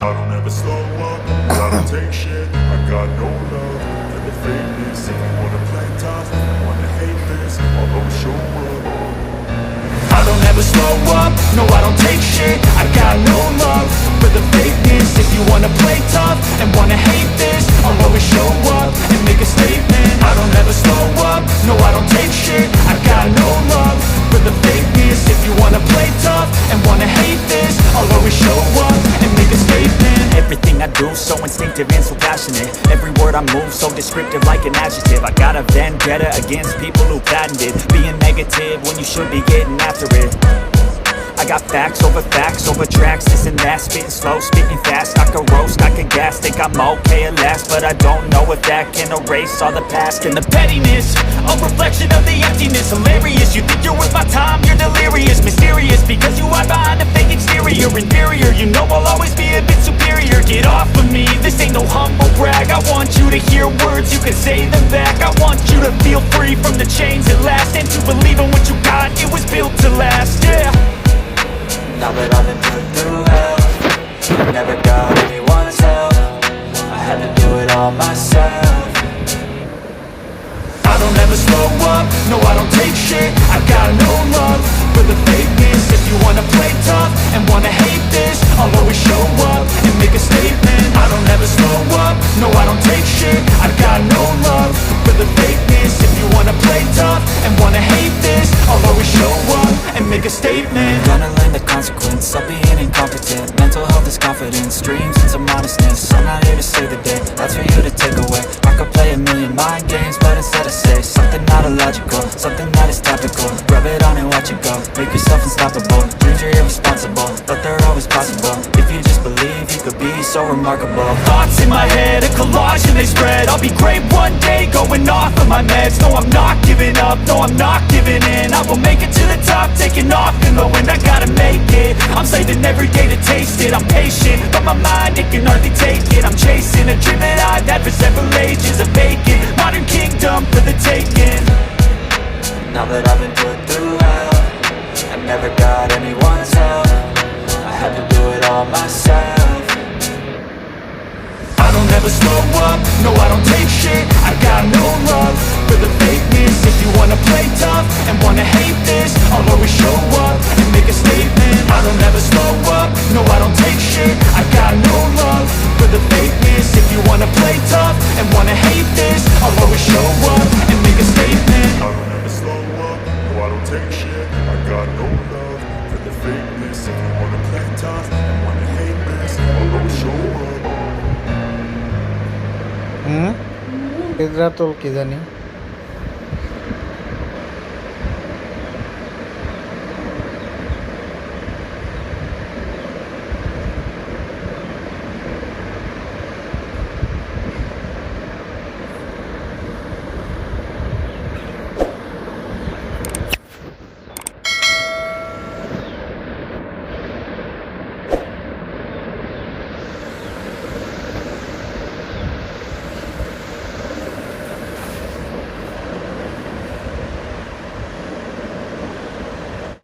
I don't ever slow up, I don't take shit. I got no love for the fakeness. If you wanna play tough, wanna hate this, I'll always show up. I don't ever slow up, no I don't take shit. I got no love for the fakeness. If you wanna play tough and wanna hate this, I'll always show up and make a statement. I don't ever slow up, no I don't take shit. I got no love for the fakeness. If you wanna play tough and wanna hate this, I'll always show up and make a statement. Everything I do so instinctive and so passionate. Every word I move so descriptive like an adjective. I got a vendetta against people who patented being negative when you should be getting after it. I got facts over tracks, this and that. Spitting slow, spitting fast, I could roast, I could gas. Think I'm okay at last, but I don't know if that can erase all the past. And the pettiness, a reflection of the emptiness. Hilarious, you think you're worth my time, you're delirious. Mysterious, because you hide behind a fake exterior. Inferior, you know I'll always be a bit superior. Get off of me, this ain't no humble brag. I want you to hear words, you can say them back. I want you to feel free from the chains at last, and to believe in what you got, it was built to last, yeah. Now that I've been put through hell, I never got anyone's help. I had to do it all myself. I don't ever slow up, no I don't take shit. I got no love for the fakeness. If you wanna play tough and wanna hate this, I'll always show up and make a statement. I don't ever slow up, no I don't take shit. I got no love for the fakeness. If you wanna play tough and wanna hate this, I'll always show up and make a statement. Gonna learn the consequence of being incompetent. Mental health is confidence, dreams into modestness. I'm not here to save the day, that's for you to take away. I could play a million mind games, but instead I say something not illogical, something that is topical. Rub it on and watch it go, make yourself unstoppable. Dreams are irresponsible, but they're always possible. If you just believe, you could be so remarkable. Thoughts in my head, a collage and they spread. I'll be great one day, going off of my meds. No, I'm not giving up, no, I'm not giving in. I will make it to the top, taking off in the wind. I gotta make it, I'm saving every day to taste it. I'm patient, but my mind, it can hardly take it. I'm chasing a dream that I've had for several ages. A vacant, modern kingdom for the taking. Now that I've been put through hell, I never got anyone's help. I had to do it all myself. I don't ever slow up, no I don't take shit. I got no love for the fakeness. If you wanna play tough and wanna hate this, I'll always show up and make a statement. I don't ever slow up, no I don't take shit. I got no love for the fakeness. If you wanna play tough and wanna hate this, I'll always show up and make a statement. I don't ever slow up, no I don't take shit. I got no love for the fakeness. If you wanna play tough and wanna hate this, I'll always show up. Hmm, Ezra তোল কি জানি।